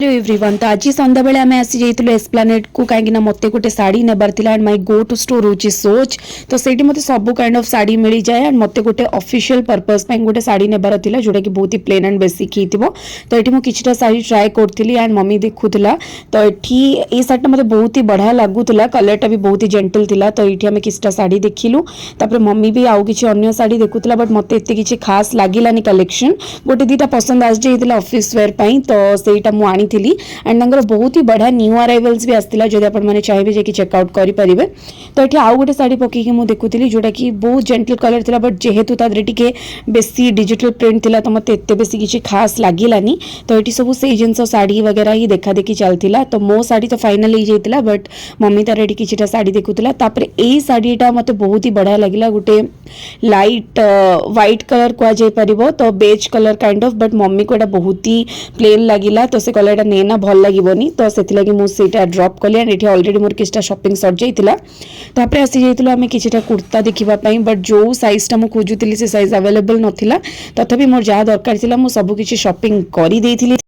Hello everyone. तो आज संध्या बेले आम आसी जाइलु एस्प्लानेड को कहीं मत गोटे साड़ी नेबार थिला and my go to store होची सोच। तो सेठी मते सब काइंड ऑफ साड़ी मिल जाए एंड मते गोटे ऑफिशियल पर्पस पे गोटे साड़ी नेबार थिला जोटा कि बहुत ही प्लेन एंड बेसिक हिथिबो। तो एठी मो किछटा साड़ी ट्राई करथिली एंड मम्मी देखुथिला। तो एठी ए साड़ी मते बहुत ही बढ़िया लागुथिला, कलरटा भी बहुत ही जेंटल थिला। तो एठी हमें किछटा साड़ी देखिलु, तापर मम्मी भी आउ किछि अन्य साड़ी देखुथिला, बट मते एते किछि खास लागिलानी कलेक्शन। गोटे दीटा पसंद आस जाइतिला ऑफिस वेयर पई, तो सेटा मु आनी थी एंड बहुत ही बढ़िया न्यू अराइवल्स भी आसला जब आपने चाहिए जाकि चेकआउट करेंगे। तो ये आउ गोटे साड़ी पकईकि मुझे देखुली जोटा कि बहुत जेंटल कलर था, बट जेहेतु टे बेसी डिजिटल प्रिंट था तो मत एत बेसी किसी खास लगिलानी। तो ये सब से जिन साड़ी वगैरह ही देखा देखी चलता। तो मो साड़ी तो फाइनाल हो जाता, बट मम्मी तार ये किसी साड़ी देखुला। यही साड़ीटा मत बहुत ही बढ़िया लगे, गोटे लाइट व्हाइट कलर कहुपर, तो beige colour kind of, but mummy को बहुत ही प्लेन लगिला। तो से कलर नेना भल लगे, तो से मुझे ड्रप कली एंड ये अलरेडी मोर किसी शॉपिंग सर जाइला। तापर आसी जाइलु आमे किछिटा कुर्ता देखिबा पई, बट जो साइजटा मु खोजुतिली से साइज अवेलेबल नथिला। तथापि मोर जहाँ दरकार थिला मु सब किछि शॉपिंग करि देइथिली।